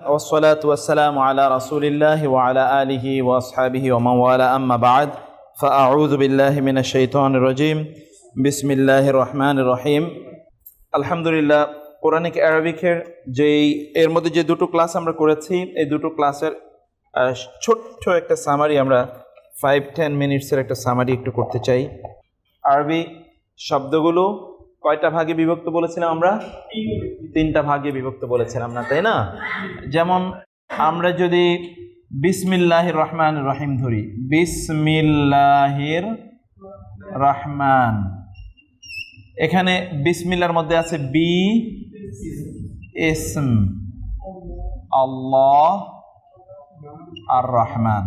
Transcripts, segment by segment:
والصلاة والسلام على رسول الله وعلى آله وأصحابه ومن والاه أما بعد فأعوذ بالله من الشيطان الرجيم بسم الله الرحمن الرحيم আলহামদুলিল্লাহ কোরআনিক আরবিকের এর মধ্যে যে দুটো ক্লাস আমরা করেছি এই দুটো ক্লাসের ছোট্ট একটা সামারি আমরা 5-10 মিনিটসের একটা সামারি একটু করতে চাই। আরবি শব্দগুলো কয়টা ভাগে বিভক্ত বলেছিলাম আমরা? তিনটা ভাগে বিভক্ত বলেছিলাম না, তাই না? যেমন আমরা যদি বিসমিল্লাহির রহমানির রহিম ধরি, বিসমিল্লাহির রহমান, এখানে বিসমিল্লাহর মধ্যে আছে বি ইসম আল্লাহ আর রহমান,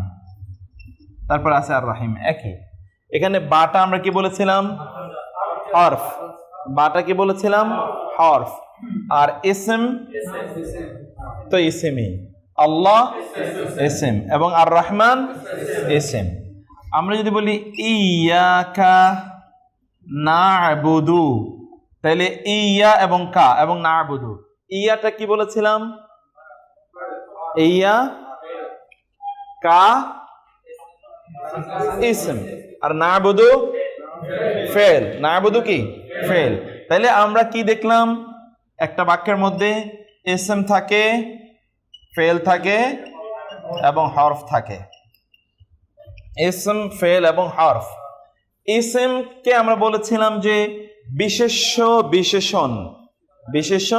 তারপর আছে আর রহিম একই। এখানে বাটা আমরা কি বলেছিলাম? হরফ। বাটা কি বলেছিলাম? হরফ। আর ইসম তো ইসেমই, আল্লাহ ইসম এবং আর রহমান ইসম। আমরা যদি বলি ইয়াকা না'বুদু, তাহলে ইয়া এবং কা এবং না'বুদু, ইয়াটা কি বলেছিলাম? ইয়া কা ইসম আর না'বুদু ফেল। না'বুদু কি? ফেল। তাহলে আমরা কি দেখলাম? একটা বাক্যের মধ্যে ইসম থাকে, ফেল থাকে এবং হরফ থাকে। ইসম, ফেল এবং হরফ। ইসমকে আমরা বলেছিলাম যে বিশেষ্য বিশেষণ, বিশেষ্য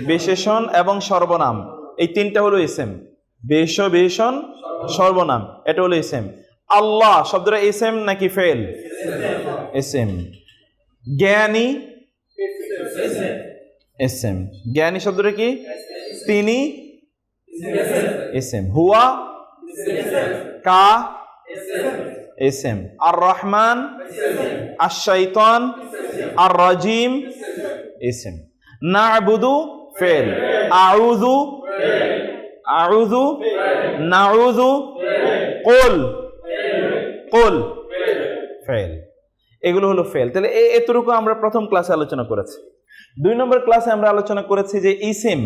বিশেষণ এবং সর্বনাম, এই তিনটা হলো ইসম। বিশেষ্য বিশেষণ সর্বনাম, এটা হলো ইসম। আল্লাহ শব্দটা ইসম নাকি ফেল? ইসম। জ্ঞানী ইসম। জ্ঞানী শব্দটা কি? তিনি ইসম। হুয়া কা ইসম। আর রহমান, আর শাইতান, আর রাজিম ইসম। না'বুদু ফেল, আউযু আউযু, নাউযু, কুল কুল ফেল, এগুলো হলো ফেল। তাহলে এতটুকু আমরা প্রথম ক্লাসে আলোচনা করেছি। 2 নম্বর ক্লাসে আমরা আলোচনা করেছি যে ইসিম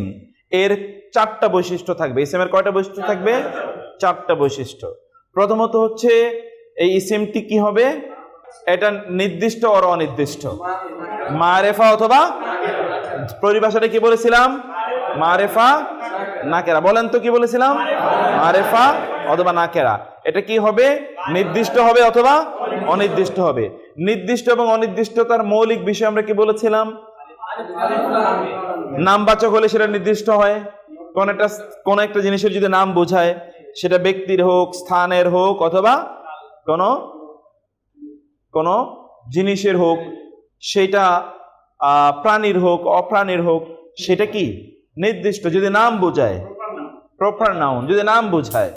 এর 4টা বৈশিষ্ট্য থাকবে। ইসিমের কয়টা বৈশিষ্ট্য থাকবে? 4টা বৈশিষ্ট্য। প্রথমত হচ্ছে এই ইসিমটি কি হবে? এটা নির্দিষ্ট আর অনির্দিষ্ট, মারেফা অথবা, পরিভাষাটা কি বলেছিলাম? মারেফা নাকেরা। বলেন তো কি বলেছিলাম? মারেফা অথবা নাকেরা। এটা কি হবে? নির্দিষ্ট হবে অথবা অনির্দিষ্ট হবে। নির্দিষ্ট এবং অনির্দিষ্টতার মৌলিক বিষয় আমরা কি বলেছিলাম? নামবাচক হলে সেটা নির্দিষ্ট হয়। কোন একটা জিনিসের যদি নাম বোঝায়, সেটা ব্যক্তির হোক, স্থানের হোক অথবা কোন জিনিসের হোক, সেটা প্রাণীর হোক অপ্রাণীর হোক, সেটা কি নির্দিষ্ট যদি নাম বোঝায়, প্রপার নাউন যদি নাম বোঝায়।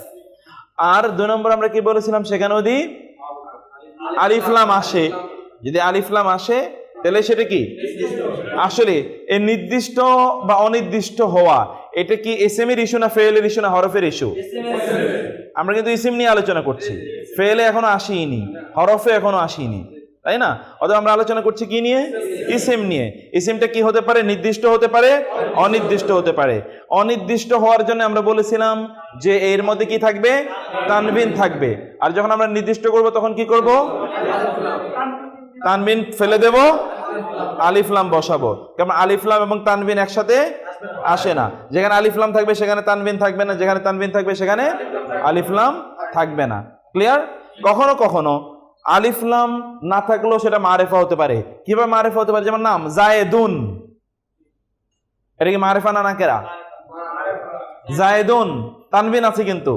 আর 2 নম্বর আমরা কি বলেছিলাম? সেখানে যদি আলিফ লাম আসে, যদি আলিফ লাম আসে তাহলে সেটা কি? আসলে এই নির্দিষ্ট বা অনির্দিষ্ট হওয়া, এটা কি ইসমের ইস্যু না ফেলের ইস্যু না হরফের ইস্যু? আমরা কিন্তু ইসম নিয়ে আলোচনা করছি, ফেলে এখনো আসিনি, হরফে এখনো আসিনি, তাই না? অথবা আমরা আলোচনা করছি কি নিয়ে? ইসম নিয়ে। ইসমটা কি হতে পারে? নির্দিষ্ট হতে পারে, অনির্দিষ্ট হতে পারে। অনির্দিষ্ট হওয়ার জন্য আমরা বলেছিলাম যে এর মধ্যে কি থাকবে? তানবিন থাকবে। আর যখন আমরা নির্দিষ্ট করব তখন কি করব? তানবিন ফেলে দেব, আলিফ লাম বসাবো। কারণ আলিফ লাম এবং তানবিন একসাথে আসে না। যেখানে আলিফ লাম থাকবে সেখানে তানবিন থাকবে না, যেখানে তানবিন থাকবে সেখানে আলিফ লাম থাকবে না। ক্লিয়ার? কখনো কখনো আলিফ লাম না থাকলেও সেটা মারেফা হতে পারে। কিভাবে মারেফা হতে পারে? যেমন নাম জায়েদুন, এটা কি মারেফা না নাকেরা? জায়েদুন তানবিন আছে কিন্তু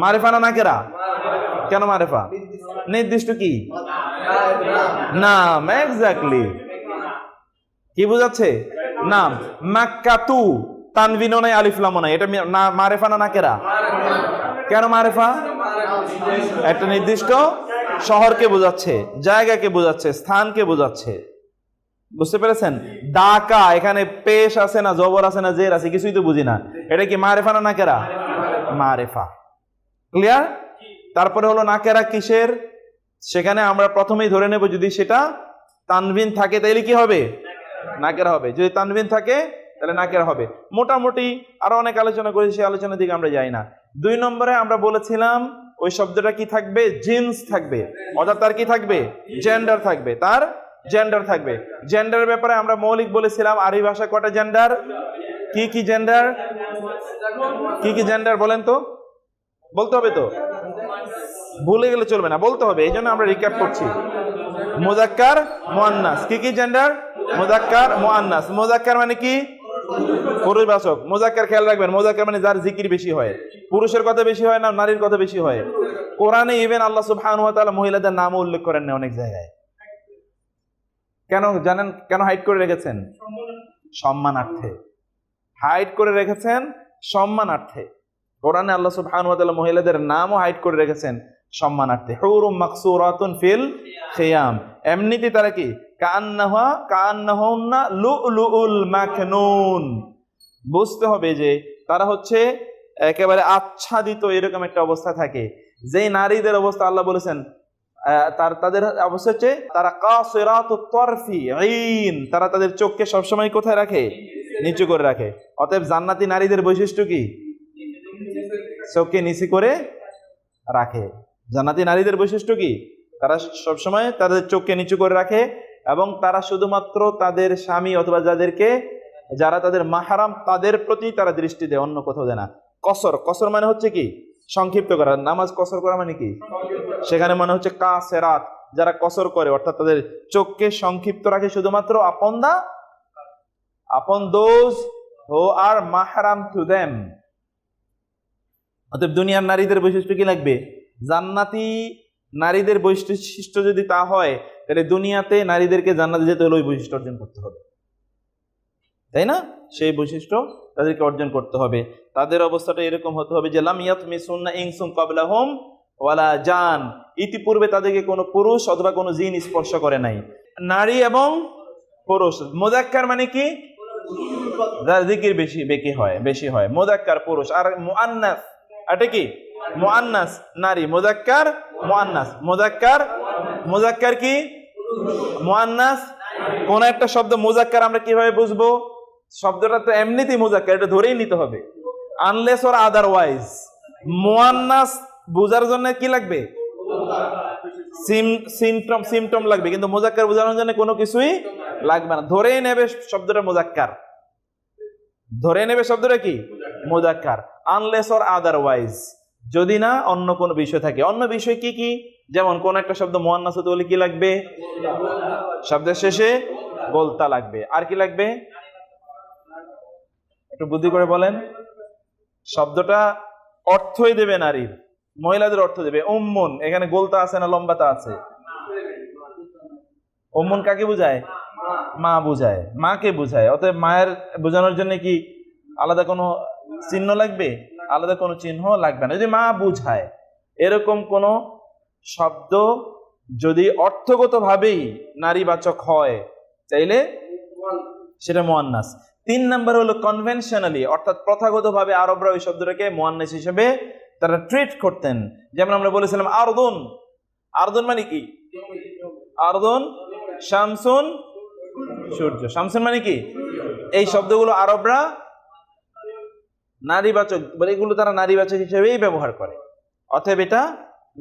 মারেফা না নাকেরা? কেন মারেফা? নির্দিষ্ট কি? নাম। এক্স্যাক্টলি। কি বোঝাচ্ছে? নাম। মাক্কাতু তানবিনও নাই আলিফ লামও নাই, এটা মারেফা না নাকেরা? কেন মারেফা? একটা নির্দিষ্ট শহরকে বোঝাচ্ছে, জায়গাকে বোঝাচ্ছে, স্থানকে বোঝাচ্ছে। বুঝতে পেরেছেন? ডাকা, এখানে পেশ আছে না, জবর আছে না, জের আছে, কিছুই তো বুঝি না, এটা কি মারেফা না নাকেরা? মারেফা। ক্লিয়ার? তারপরে হলো নাকেরা কিসের? সেখানে আমরা প্রথমেই ধরে নেব যদি সেটা তানবিন থাকে তাহলে কি হবে? নাকেরা হবে। যদি তানবিন থাকে তাহলে নাকেরা হবে। মোটামুটি আরো অনেক আলোচনা করেছি, সেই আলোচনার দিকে আমরা যাই না। 2 নম্বরে আমরা বলেছিলাম ওই শব্দটা কি থাকবে? জিন্স থাকবে, অর্থাৎ তার কি থাকবে? জেন্ডার থাকবে, তার জেন্ডার থাকবে। জেন্ডারের ব্যাপারে আমরা মৌলিক বলেছিলাম আরবি ভাষা কটা জেন্ডার, কি কি জেন্ডার, কি কি জেন্ডার বলেন তো, বলতে হবে তো, ভুলে গেলে চলবে না, বলতে হবে, এই জন্য আমরা রিক্যাপ করছি। মুযাক্কার, মুআন্নাস, কি কি জেন্ডার? মুযাক্কার, মুআন্নাস। মুযাক্কার মানে কি? পুরুষবাচক। মুযাক্কার খেয়াল রাখবেন, মুযাক্কার মানে যার জিকির বেশি হয়। পুরুষের কথা বেশি হয় না, নারীর কথা বেশি হয়। কোরআনে ইভেন আল্লাহ সুবহানাহু ওয়া তাআলা মহিলাদের নামও উল্লেখ করেন না অনেক জায়গায়। কেন জানেন? কেন হাইড করে রেখেছেন? সম্মানার্থে হাইড করে রেখেছেন, সম্মানার্থে। কোরআনে আল্লাহ সুবহানাহু ওয়া তাআলা মহিলাদের নামও হাইড করে রেখেছেন সম্মানার্থে। হুরুম মাকসুরাতুন ফিল খিয়াম, এমনিতে তারা কি? কাআন্নাহুন্না লুলুউল মাকনুন। বুঝতে হবে যে তারা হচ্ছে একেবারে আচ্ছাদিত, এরকম একটা অবস্থা থাকে। যেই নারীদের অবস্থা আল্লাহ বলেছেন, তাদের অবস্থা হচ্ছে তারা কাসিরাতুত তারফি আইন, তারা তাদের চোখকে সবসময় কোথায় রাখে? নিচু করে রাখে। অতএব জান্নাতি নারীদের বৈশিষ্ট্য কি? চোখকে নিচু করে রাখে। জান্নাতি নারীদের বৈশিষ্ট্য কি? তারা সবসময় তাদের চোখকে নিচু করে রাখে এবং তারা শুধুমাত্র তাদের স্বামী অথবা যারা তাদের মাহরাম তাদের প্রতি তারা দৃষ্টি দেয়, অন্য কোথাও দেয় না। কসর, কসর মানে হচ্ছে কি? সংক্ষিপ্ত করা। নামাজ কসর করা মানে কি? সেখানে মানে হচ্ছে কাসেরাত, যারা কসর করে, অর্থাৎ তাদের চোখকে সংক্ষিপ্ত রাখে শুধুমাত্র আপন দোজ হু আর মাহরাম টু দেম। অতএব দুনিয়ার নারীদের বৈশিষ্ট্য কি লাগবে? জান্নাতি নারীদের বৈশিষ্ট্য যদি তা হয়, তাহলে দুনিয়াতে নারীদেরকে জান্নাতে যেতে হলে ওই বৈশিষ্ট্য অর্জন করতে হবে, তাই না? সেই বৈশিষ্ট্য তাদেরকে অর্জন করতে হবে। তাদের অবস্থাটা এরকম হতে হবে যে লাম ইয়াতমিসুন্না ইনসুন ক্বাবলাহুম ওয়ালা জান, ইতিপূর্বে তাদেরকে কোনো পুরুষ অথবা কোনো জিন স্পর্শ করে নাই। নারী এবং পুরুষ। মুযাক্কার মানে কি? যার জিকির বেশি হয়, মুযাক্কার পুরুষ। আর মুআন্নাস, এটা কি? মুআন্নাস নারী, মুযাক্কার মুআন্নাস। মুযাক্কার কি? মুআন্নাস। কোন একটা শব্দ মুযাক্কার আমরা কিভাবে বুঝবো? শব্দটা তো এমনিতেই মুযাক্কার, এটা ধরেই নিতে হবে, আনলেস অর আদারওয়াইজ। মুআন্নাস বোঝার জন্য কি লাগবে? সিমটম লাগবে, কিন্তু মুযাক্কার বোঝানোর জন্য কোনো কিছুই লাগবে না। ধরেই নেবে শব্দটা মুযাক্কার, ধরে নেবে শব্দটা কি? মুযাক্কার, আনলেস অর আদারওয়াইজ, যদি না অন্য কোনো বিষয় থাকে। অন্য বিষয় কি কি? যেমন কোন একটা শব্দ মুআন্নাস হতে হলে কি লাগবে? শব্দের শেষে গোলতা লাগবে। আর কি লাগবে? একটু বুদ্ধি করে বলেন। শব্দটা অর্থই দেবে নারীর, মহিলাদের অর্থ দেবে। উম্মুন, এখানে গোলতা আছে না লম্বাতা আছে? উম্মুন কাকে বোঝায়? মা বোঝায়, মাকে বোঝায়। অতএব মায়ের বোঝানোর জন্য কি আলাদা কোনো চিহ্ন লাগবে? আলাদা কোনো চিহ্ন লাগবে না। যদি মা বোঝায় এরকম কোন শব্দ যদি অর্থগতভাবেই নারীবাচক হয়, চাইলে সেটা মুআন্নাস। 3 নাম্বার হলো কনভেনশনালি, অর্থাৎ প্রথাগতভাবে আরবরা ওই শব্দটাকে মুআন্নাস হিসেবে তারা ট্রিট করতেন। যেমন আমরা বলেছিলাম আরদুন। আরদুন মানে কি? আরদুন শামসুন, সূর্য। শামসুন মানে কি? এই শব্দগুলো আরবরা নারীবাচক বলে, এগুলো তারা নারীবাচক হিসেবেই ব্যবহার করে। অতএব এটা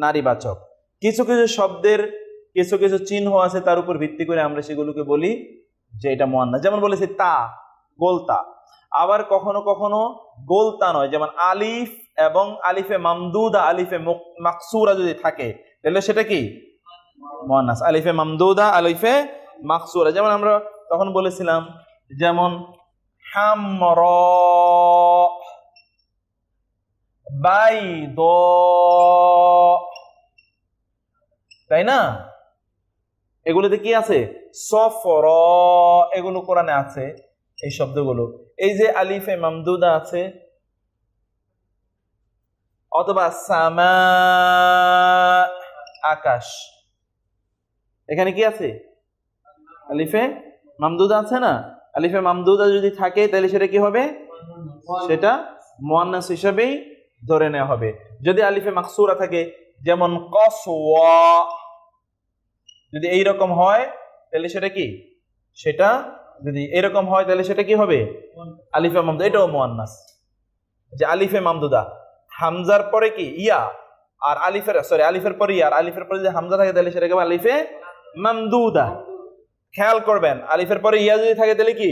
নারীবাচক। কিছু কিছু শব্দের কিছু কিছু চিহ্ন আছে, তার উপর ভিত্তি করে আমরা সেগুলোকে বলি যে এটা মুআন্নাস। যেমন বলেছি তা, গোলতা। আবার কখনো কখনো গোলতা নয়, যেমন আলিফ এবং আলিফে মামদুদা, আলিফে মাকসুরা যদি থাকে তাহলে সেটা কি? মুআন্নাস। আলিফে মামদুদা, আলিফে মাকসুরা। যেমন আমরা তখন বলেছিলাম, যেমন হামরা, বাইদা, তাই না? এগুলোতে কি আছে? সফরা, এগুলো কোরআনে আছে এই শব্দগুলো। এই যে আলিফে মামদুদা আছে, অথবা সামা, আকাশ, এখানে কি আছে? আলিফে মামদুদা আছে না? আলিফে মামদুদা যদি থাকে তাহলে সেটা কি হবে? সেটা মুআন্নাস হিসেবেই ধরে নেওয়া হবে। যদি আলিফে মাকসুরা থাকে, যেমন কসওয়া, যদি এইরকম হয় তাহলে সেটা কি? সেটা যদি এরকম হয় তাহলে সেটা কি হবে? আলিফে মামদুদা, এটাও মুয়ান্নাস। যে আলিফে মামদুদা, হামজার পরে কি ইয়া, আর আলিফের পরে ইয়া, আর আলিফের পরে যদি হামজা থাকে তাহলে সেটাকে আলিফে মামদুদা। খেয়াল করবেন, আলিফের পরে ইয়া যদি থাকে তাহলে কি?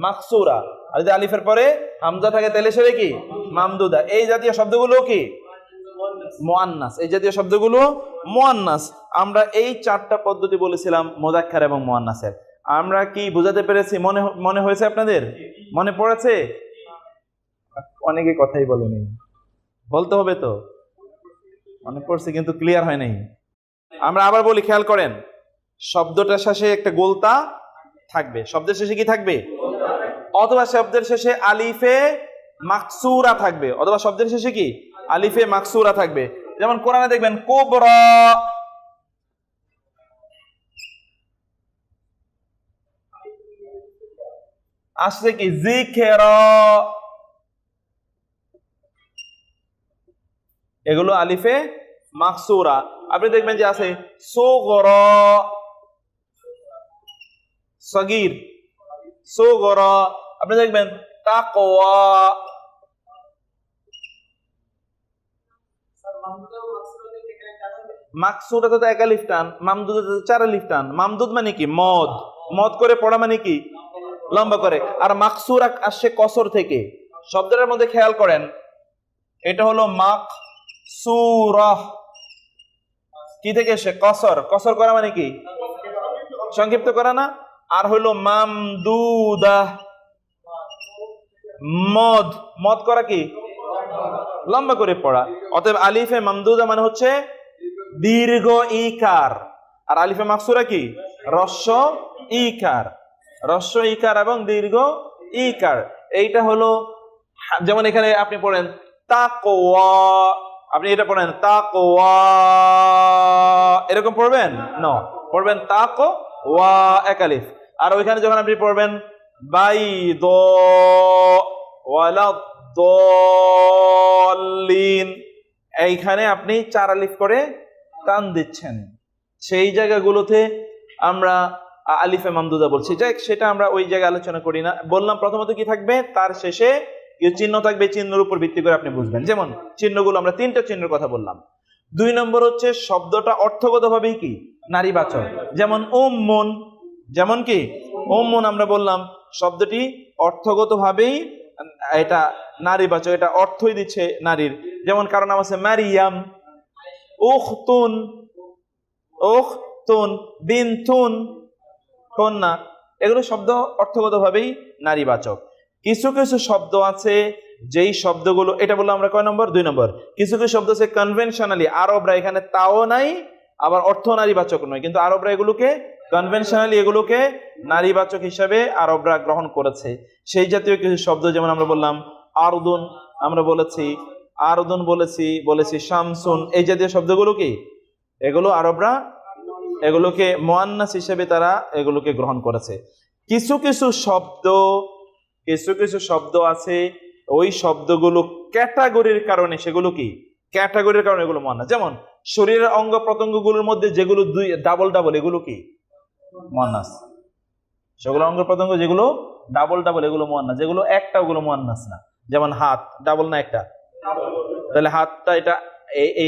মাকসুরা। আর যদি আলিফের পরে হামজা থাকে তাহলে সেটা কি? মামদুদা। এই জাতীয় শব্দগুলো কি? মুয়ান্নাস। এই জাতীয় শব্দগুলো মুয়ান্নাস। আমরা এই 4টা পদ্ধতি বলেছিলাম মুযাক্কার এবং মুয়ান্নাসের। আমরা কি বুঝাতে পেরেছি? মনে হয়েছে আপনাদের? মনে পড়েছে? অনেকে কথাই বলেনি, বলতে হবে তো। মনে পড়ছে কিন্তু ক্লিয়ার হয় নাই। আমরা আবার বলি, খেয়াল করেন, শব্দটার শেষে একটা গোলতা থাকবে। শব্দের শেষে কি থাকবে? অথবা শব্দের শেষে আলিফে মাকসুরা থাকবে, অথবা শব্দের শেষে কি? আলিফে মাকসুরা থাকবে। যেমন কোরআনে দেখবেন কুবরা, আসছে কি? যিকরা, এগুলো আলিফে মাকসুরা। আপনি দেখবেন যে আছে সুগরা, সগীর, সুগরা। আপনি দেখবেন তাকওয়া। মাকসুরা তো 1 আলিফ টান, মামদুদ 4 আলিফ টান। মামদুদ মানে কি? মদ। মদ করে পড়া মানে কি? লম্বা করে। আর মাকসুরা আসছে কসর থেকে। শব্দের মধ্যে খেয়াল করেন, এটা হলো মাকসুরা, কি থেকে এসে? কসর। কসর করা মানে কি? সংক্ষিপ্ত করা না? আর হলো মামদুদা, মদ। মদ করা কি? লম্বা করে পড়া। অতএব আলিফে মামদুদা মানে হচ্ছে দীর্ঘ ইকার, আর আলিফে মাকসুরা কি? হ্রস্ব ইকার। হ্রস্ব ইকার এবং দীর্ঘ ইকার। এইটা হলো, যেমন এখানে আপনি পড়েন তাকওয়া, আপনি এটা পড়েন তাকওয়া, এরকম পড়বেন না, পড়বেন তাকওয়া 1 আলিফ। আর ওইখানে যখন আপনি পড়বেন বাইদ ওয়ালাদ-দাল্লিন, এইখানে আপনি 4 আলিফ করে টান দিচ্ছেন। সেই জায়গাগুলোতে আমরা আলিফে মামদুদা বলছি। যাই, সেটা আমরা ওই জায়গায় আলোচনা করি না। বললাম প্রথমত কি থাকবে? তার শেষে চিহ্ন থাকবে। চিহ্নের উপর ভিত্তি করে আপনি বুঝবেন। যেমন চিহ্নগুলো, আমরা 3টা চিহ্নের কথা বললাম। 2 নম্বর হচ্ছে শব্দটা অর্থগতভাবেই কি? নারীবাচক। যেমন উম্মুন, যেমন কি? উম্মুন আমরা বললাম শব্দটি অর্থগতভাবেই এটা নারীবাচক, এটা অর্থই দিচ্ছে নারীর। যেমন কারণ নাম আছে মারিয়াম, উখতুন, উখতুন, বিনতুন, কন্যা। এগুলো শব্দ অর্থগতভাবেই নারীবাচক। কিছু কিছু শব্দ আছে যেই শব্দগুলো, এটা বললাম আমরা কয় নম্বর? 2 নম্বর। কিছু কিছু শব্দ আছে কনভেনশনালি, আরবরা এখানে তাও নাই, আবার অর্থ নারীবাচক নয়, কিন্তু আরবরা এগুলোকে কনভেনশনালি, এগুলোকে নারীবাচক হিসাবে আরবরা গ্রহণ করেছে। সেই জাতীয় কিছু শব্দ, যেমন আমরা বললাম আরদুন, আমরা বলেছি আরদুন, বলেছি শামসুন। এই জাতীয় শব্দগুলো কি? এগুলো আরবরা এগুলোকে মুয়ান্নাস হিসেবে তারা এগুলোকে গ্রহণ করেছে। কিছু কিছু শব্দ আছে, ওই শব্দগুলো ক্যাটাগরির কারণে সেগুলো কি? ক্যাটাগরির কারণে এগুলো মুয়ান্নাস। যেমন শরীরের অঙ্গ প্রত্যঙ্গগুলোর মধ্যে যেগুলো ডাবল, এগুলো কি? মুয়ান্নাস। সেগুলো অঙ্গ প্রত্যঙ্গ যেগুলো ডাবল, এগুলো মুয়ান্নাস। যেগুলো একটা, ওগুলো মুয়ান্নাস না। যেমন হাত, ডাবল না একটা? তাহলে হাতটা, এটা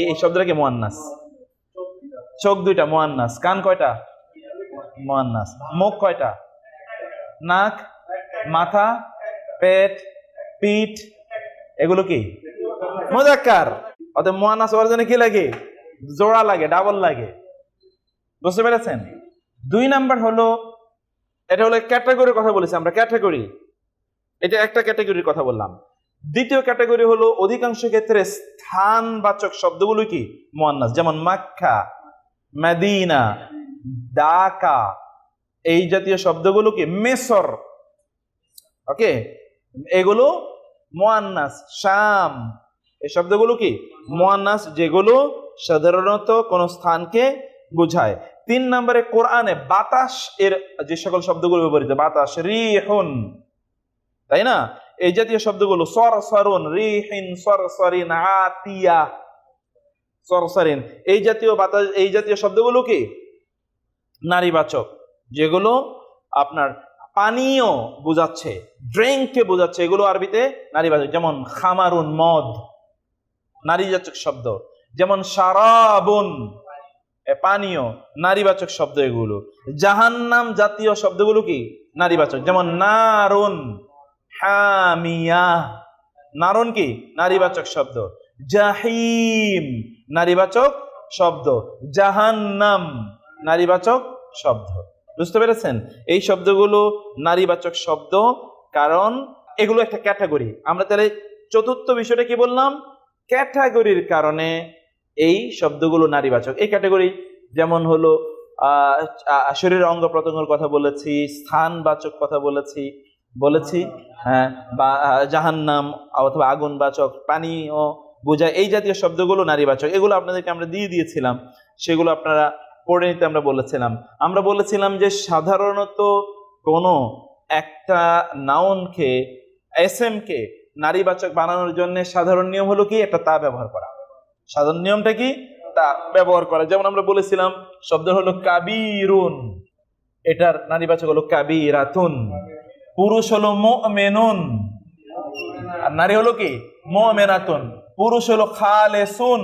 এই শব্দটা কি? মুয়ান্নাস। চোখ 2টা, মুয়ান্নাস। কান কয়টা? মুয়ান্নাস। মুখ কয়টা? নাক, মাথা, পেট, পিঠ, এগুলো কি? মুযাক্কার। অতএব মুয়ান্নাস হওয়ার জন্য কি লাগে? জোড়া লাগে, ডাবল লাগে। বুঝতে পেরেছেন? 2 নাম্বার হলো, এটা হলো ক্যাটাগরির কথা বলেছি আমরা, ক্যাটাগরি। এটা একটা ক্যাটাগরির কথা বললাম। দ্বিতীয় ক্যাটাগরি হলো অধিকাংশ ক্ষেত্রে স্থানবাচক শব্দগুলো কি? মুয়ান্নাস। যেমন মক্কা, মদিনা, ঢাকা, এই জাতীয় শব্দগুলো কি? মিসর, ওকে, এগুলো মুয়ান্নাস। শাম, এই শব্দগুলো কি? মুয়ান্নাস, যেগুলো সাধারণত কোন স্থানকে বোঝায়। 3 নম্বরে কোরআনে বাতাস এর যে সকল শব্দগুলো ব্যবহৃত, বাতাস, রিহুন, তাই না? এই জাতীয় শব্দগুলো সরসরুন, রিহিন, সরসরিন, আতিয়া, সরসরিন, এই জাতীয় বাতাস, এই জাতীয় শব্দগুলো কি? নারীবাচক, যেগুলো আপনার পানীয় বোঝাচ্ছে, ড্রিঙ্ককে বোঝাচ্ছে, এগুলো আরবিতে নারীবাচক। যেমন খামারুন, মদ, নারীবাচক শব্দ। যেমন শারাবুন, পানীয়, নারীবাচক শব্দ এগুলো। জাহান্নাম জাতীয় শব্দগুলো কি নারীবাচক। যেমন নারুন হামিয়া, নারুন কি নারীবাচক শব্দ। জাহিম নারীবাচক শব্দ। জাহান্নাম নারীবাচক শব্দ। বুঝতে পেরেছেন? এই শব্দগুলো নারীবাচক শব্দ, কারণ এগুলো একটা ক্যাটাগরি। আমরা তাহলে চতুর্থ বিষয়টা কি বললাম? ক্যাটাগরির কারণে এই শব্দগুলো নারীবাচক। এই ক্যাটাগরি যেমন হলো শরীরের অঙ্গ প্রত্যঙ্গের কথা বলেছি, স্থানবাচক কথা বলেছি, হ্যাঁ, বা জাহান্নাম অথবা আগুনবাচক, পানীয় বোঝায়, এই জাতীয় শব্দগুলো নারীবাচক। এগুলো আপনাদেরকে আমরা দিয়েছিলাম, সেগুলো আপনারা পড়ে নিতে আমরা বলেছিলাম যে সাধারণত কোনো একটা নাউনকে, এসএম কে নারীবাচক বানানোর জন্য সাধারণ নিয়ম হলো কি, একটা তা ব্যবহার করা। সাধারণ নিয়মটা কি? তা ব্যবহার করা। যেমন আমরা বলেছিলাম শব্দ হলো কাবীরুন, এটার নারীবাচক হলো কাবীরাতুন। পুরুষ হলো মুমিনুন, আর নারী হলো কি মুমিনাতুন। পুরুষ হলো খালেসুন,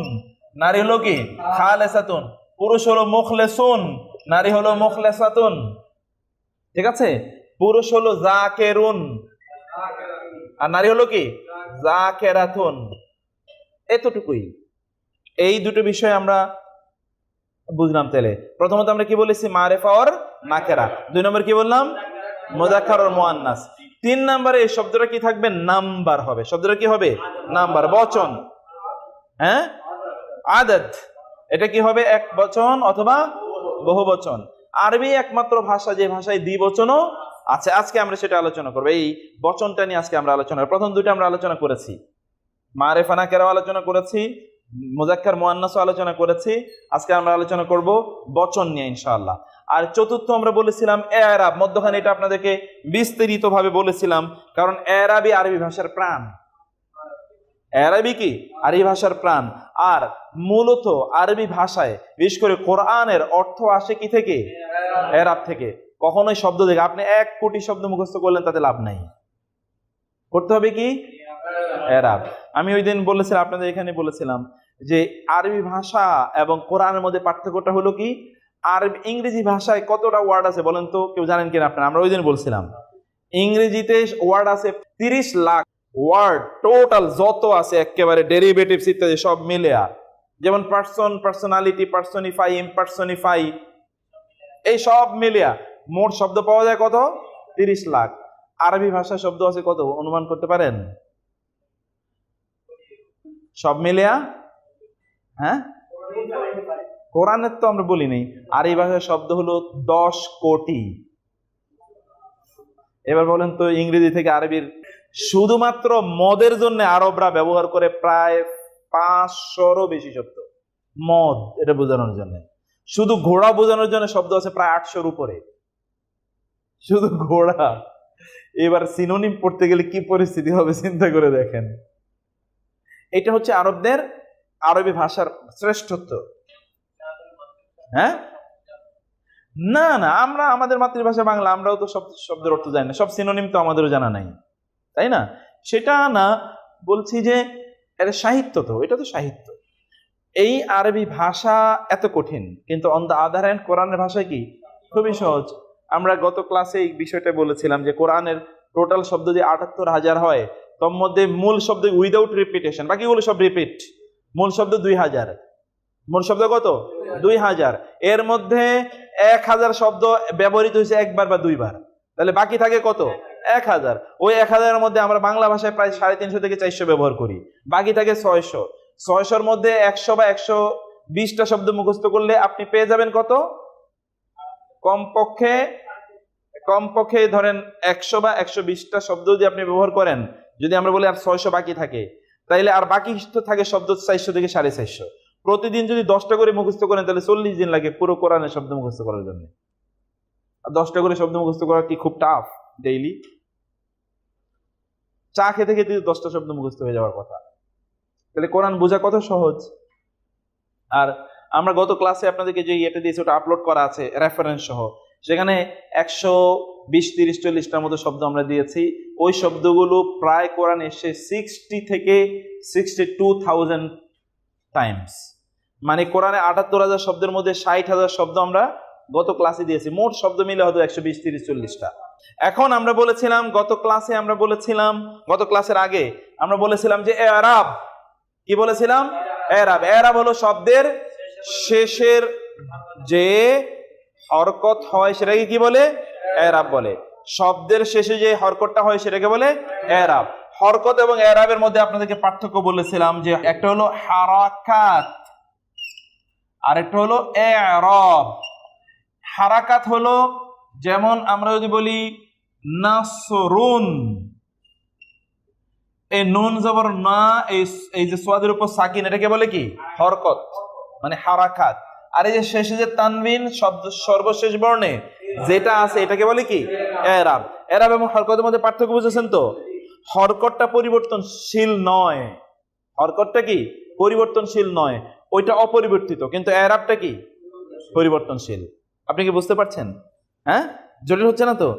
নারী হলো কি খালেসাতুন। পুরুষ হলো মুখলেসুন, নারী হলো মুখলেসাতুন। ঠিক আছে? পুরুষ হলো জাকেরুন, আর নারী হলো কি জাকেরাতুন। এতটুকুই। এই দুটো বিষয় আমরা বুঝলাম। তাহলে প্রথমত আমরা কি বলেছি? মারেফা আর নাকেরা। 2 নম্বর কি বললাম? মুযাক্কার আর মুআন্নাস। 3 নম্বরে এই শব্দটা কি থাকবে? নাম্বার হবে। শব্দটা কি হবে? নাম্বার, বচন। হ্যাঁ, আদদ। এটা কি হবে? এক বচন অথবা বহু বচন। আরবি একমাত্র ভাষা যে ভাষায় দ্বিবচনও আছে। আজকে আমরা সেটা আলোচনা করবো। এই বচনটা নিয়ে আজকে আমরা আলোচনা করব। প্রথম দুটো আমরা আলোচনা করেছি, মারেফা নাকেরাও আলোচনা করেছি, মুযাক্কার মুআন্নাসও আলোচনা করেছি। আজকে আমরা আলোচনা করব বচন নিয়ে ইনশাআল্লাহ। আর চতুর্থ আমরা বলেছিলাম এরাব। মধ্যখানে এটা আপনাদেরকে বিস্তারিত ভাবে বলেছিলাম, কারণ এরাবই আরবি ভাষার প্রাণ। আরবি কি আরবি ভাষার প্রাণ। আর মূলত আরবি ভাষায় বিশেষ করে কোরআনের অর্থ আসে কি থেকে? এরাব থেকে। কখনোই শব্দ থেকে আপনি 1 কোটি শব্দ মুখস্থ করলেন, তাতে লাভ নাই। করতে হবে কি? এরাব। আমি ওই দিন বলেছিলাম, আপনাদের এখানে বলেছিলাম যে আরবি ভাষা এবং কোরআনের মধ্যে পার্থক্যটা হলো কি? আরবি, ইংরেজি ভাষায় কতটা ওয়ার্ড আছে বলেন তো? কেউ জানেন কিনা আপনারা? আমরা ওই দিন বলছিলাম ইংরেজিতে ওয়ার্ড আছে 30 লাখ ওয়ার্ড টোটাল, যত আছে একেবারে ডেরিভেটিভস ইত্যাদি সব মিলে। যেমন পার্সন, পার্সোনালিটি, পার্সোনিফাই, ইমপার্সোনিফাই, এই সব মিলিয়া মোট শব্দ পাওয়া যায় কত? 30 লাখ। আরবি ভাষায় শব্দ আছে কত অনুমান করতে পারেন? সব মিলিয়া? হ্যাঁ, কোরআনের তো আমরা বলি নাই। আরবি ভাষার শব্দ হলো 10 কোটি। এবার বলেন তো, ইংরেজি থেকে আরবির শুধুমাত্র মদের জন্য আরবরা ব্যবহার করে প্রায় 500-এরও বেশি শব্দ। মদ এটা বোঝানোর জন্য, শুধু ঘোড়া বোঝানোর জন্য শব্দ আছে প্রায় 800-এর উপরে, শুধু ঘোড়া। এবার সিনোনিম পড়তে গেলে কি পরিস্থিতি হবে চিন্তা করে দেখেন। এটা হচ্ছে আরবদের আরবি ভাষার শ্রেষ্ঠত্ব। হ্যাঁ, না না, আমরা আমাদের মাতৃভাষা বাংলা, আমরাও তো সব শব্দের অর্থ জানি না, সব সিনোনিম তো আমাদেরও জানা নাই, তাই না? সেটা না, বলছি যে এটা সাহিত্য, তো এটা তো সাহিত্য। এই আরবি ভাষা এত কঠিন, কিন্তু অন দ্য আদার হ্যান্ড কোরআনের ভাষা কি খুবই সহজ। আমরা গত ক্লাসে এই বিষয়টা বলেছিলাম যে কোরআনের টোটাল শব্দ যে ৭৮,০০০ হয়, তোর মধ্যে মূল শব্দ উইদাউট রিপিটেশন, বাকিগুলো সব রিপিট। মূল শব্দ ২০০০। মূল শব্দ কত? ২০০০। এর মধ্যে ১,০০০ শব্দ ব্যবহৃত হয়েছে একবার বা দুইবার, তাহলে বাকি থাকে কত? ১,০০০। ওই ১,০০০-এর মধ্যে আমরা বাংলা ভাষায় প্রায় ৩৫০ থেকে ৪০০ ব্যবহার করি, বাকি থাকে ৬০০। ৬০০-র মধ্যে ১০০ বা ১২০টা শব্দ মুখস্থ করলে আপনি পেয়ে যাবেন কত? কমপক্ষে ধরেন ১০০ বা ১২০টা শব্দ যদি আপনি ব্যবহার করেন, যদি আমরা বলি আর ৬০০ বাকি থাকে, তাইলে আর বাকি তো থাকে শব্দ ৪০০ থেকে ৪৫০। প্রতিদিন যদি ১০টা করে মুখস্থ করেন, তাহলে ৪০ দিন লাগে পুরো কোরআনের শব্দ মুখস্থ করার জন্য। আর ১০টা করে শব্দ মুখস্থ করা কি খুব টাফ? ডেইলি চা খেতে খেতে 10টা শব্দ মুখস্থ হয়ে যাওয়ার কথা, তাহলে কোরআন বোঝা কত সহজ। আর আমরা গত ক্লাসে আপনাদেরকে যে এটা দিয়েছি ওটা আপলোড করা আছে রেফারেন্স সহ, সেখানে 120-30-40টার মতো শব্দ আমরা দিয়েছি। ওই শব্দগুলো প্রায় কোরআনে এসে 60 থেকে 62,000 টাইমস, মানে কোরআনে 78,000 শব্দের মধ্যে 60,000 শব্দ আমরা গত ক্লাসে দিয়েছি। মোট শব্দ মিলে হয়তো 120-30-40টা। এখন আমরা বলেছিলাম গত ক্লাসের আগে আমরা বলেছিলাম যে এরাব, কি বলেছিলাম? এরাব হলো শব্দের শেষের যে হরকত হয় সেটাকে কি বলে? এরাব বলে। শব্দের শেষে যে হরকতটা হয় সেটাকে বলে এরাব। হরকত এবং এরাবের মধ্যে আপনাদেরকে পার্থক্য বলেছিলাম যে একটা হলো হারাকাত আর একটা হলো এরাব। হারাকাত হলো যেমন আমরা যদি বলি নাসরুন, এই নুন জবর না, এই যে সোয়াদের উপর সাকিন, এটাকে বলে কি? হরকত, মানে হারাকাত। আর এই যে শেষে যে তানবিন শব্দ সর্বশেষ বর্ণে যেটা আছে এটাকে বলে কি? এরাব। এরাব এবং হরকতের মধ্যে পার্থক্য বুঝেছেন তো? হরকতটা পরিবর্তনশীল নয়, হরকতটা কি? পরিবর্তনশীল নয়, ওইটা অপরিবর্তিত, কিন্তু এরাবটা কি? পরিবর্তনশীল। আপনি কি বুঝতে পারছেন? হ্যাঁ, জটিল হচ্ছে না তো?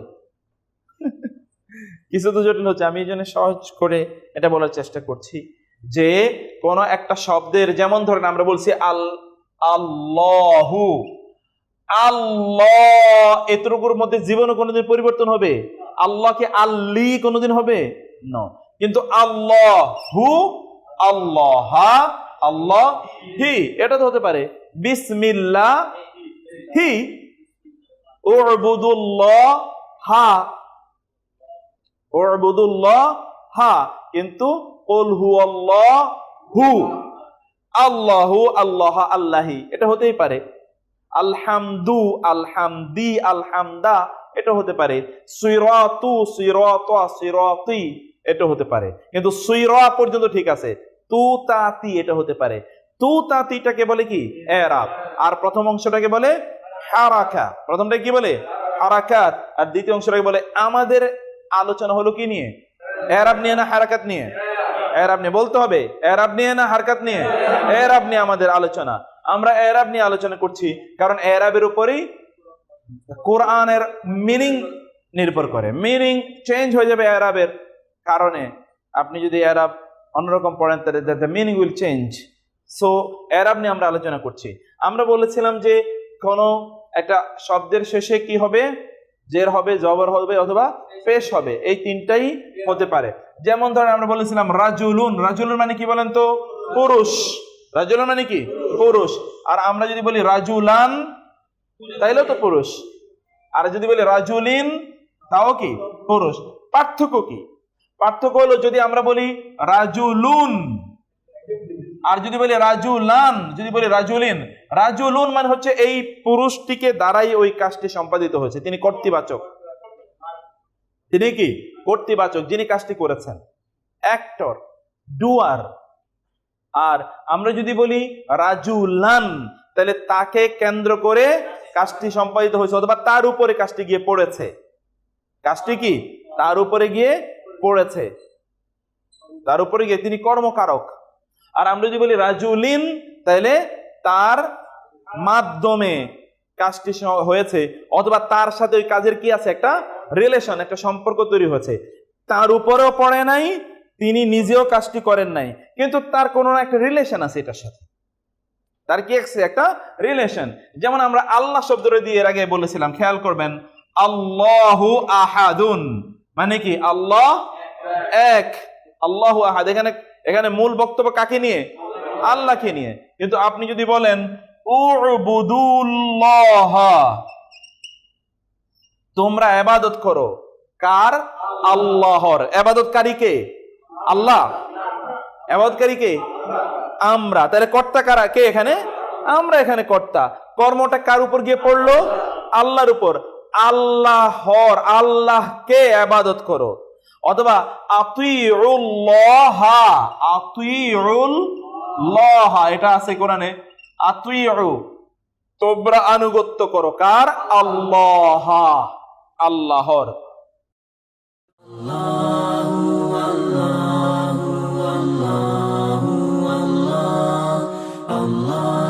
কিছু তো জটিল হচ্ছে, আমি এই জন্য সহজ করে এটা বলার চেষ্টা করছি যে কোন একটা শব্দের, যেমন ধরেন আমরা বলছি আল্লাহু, আল্লাহ, এতটুকুর মধ্যে জীবনে কোনোদিন পরিবর্তন হবে? আল্লাহকে আল্লি কোনোদিন হবে না। কিন্তু আল্লাহু, আল্লাহা, আল্লাহ হি, এটা তো হতে পারে। বিসমিল্লাহ হি, উবুদুল্লাহ হা, উবুদুল্লাহ হা, কিন্তু কুল হুয়াল্লাহু, আল্লাহু, আল্লাহ, আল্লাহি, এটা হতেই পারে। আলহামদু, আলহামদি, আলহামদা, এটা হতে পারে। সিরাতু, সিরাতা, সিরাতি, এটা হতে পারে। কিন্তু সিরা পর্যন্ত ঠিক আছে। তু তাতি, এটা হতে পারে। তু তাতিটাকে বলে কি? এরাব। আর প্রথম অংশটাকে বলে হারাকা। প্রথমটা কি বলে? হারাকাত। আর দ্বিতীয় অংশটাকে বলে, আমাদের আলোচনা হলো কি নিয়ে? এরাব নিয়ে না হারাকাত নিয়ে? এরাব নিয়ে। বলতে হবে এরাব নিয়ে না হারকাত নিয়ে? এরাব নিয়ে আমাদের আলোচনা। আমরা এরাব নিয়ে আলোচনা করছি কারণ এরাবের উপরেই কোরআনের মিনিং নির্ভর করে। মিনিং চেঞ্জ হয়ে যাবে এরাবের কারণে। আপনি যদি এরাব অন্যরকম পড়েন তাহলে the meaning will change. So এরাব নিয়ে আমরা আলোচনা করছি। আমরা বলেছিলাম যে কোনো একটা শব্দের শেষে কি হবে? জের হবে, জবর হবে অথবা পেশ হবে, এই তিনটাই হতে পারে। যেমন ধরেন আমরা বলেছিলাম রাজুলুন, রাজুলুন মানে কি বলেন তো? পুরুষ। রাজুলুন মানে কি? পুরুষ। আর আমরা যদি বলি রাজুলান তাইলেও তো পুরুষ। আর যদি বলি রাজুলিন তাও কি? পুরুষ। পার্থক্য কি? পার্থক্য হলো যদি আমরা বলি রাজুলুন আর যদি বলি রাজুলান, যদি বলি রাজুলিন, রাজুলুন মানে হচ্ছে এই পুরুষটিকে দ্বারাই ওই কাজটি সম্পাদিত হয়েছে, তিনি কর্তৃবাচক। তিনি কি? কর্তৃবাচক, যিনি কাজটি করেছেন, অ্যাক্টর, ডুয়ার। আর আমরা যদি বলি রাজুলান তাহলে তাকে কেন্দ্র করে কাজটি সম্পাদিত হয়েছে অথবা তার উপরে কাজটি গিয়ে পড়েছে। কাজটি কি? তার উপরে গিয়ে পড়েছে, তার উপরে গিয়ে তিনি কর্মকারক। আর আমরা যদি বলি রাজুলিন তাহলে তার মাধ্যমে কাজটি হয়েছে অথবা তার সাথে ওই কাজের কি আছে? একটা রিলেশন, একটা সম্পর্ক তৈরি হয়েছে। তার উপরেও পড়ে নাই, তিনি নিজেও কাজটি করেন নাই, কিন্তু তার কোনো একটা রিলেশন আছে এটার সাথে। তার কি আছে? একটা রিলেশন। যেমন আমরা আল্লাহ শব্দটা দিয়ে এর আগে বলেছিলাম, খেয়াল করবেন, আল্লাহু আহাদুন মানে কি? আল্লাহ এক, আল্লাহু আহাদ। এখানে মূল বক্তব্য কাকে নিয়ে? আল্লাহকে নিয়ে। কিন্তু আপনি যদি বলেন উবুদুল্লাহ, তোমরা ইবাদত করো, কার? আল্লাহর। ইবাদতকারী কে? আল্লাহ। ইবাদতকারী কে? আমরা। তাহলে কর্তা কারা? কে এখানে? আমরা এখানে কর্তা। কর্মটা কার উপর গিয়ে পড়লো? আল্লাহর উপর। আল্লাহর, আল্লাহকে ইবাদত করো। অথবা আতিউল্লাহ, আতিউল্লাহ, এটা আছে কোরআনে। আতিউ, তোমরা আনুগত্য করো, কার? আল্লাহ, আল্লাহর। Allah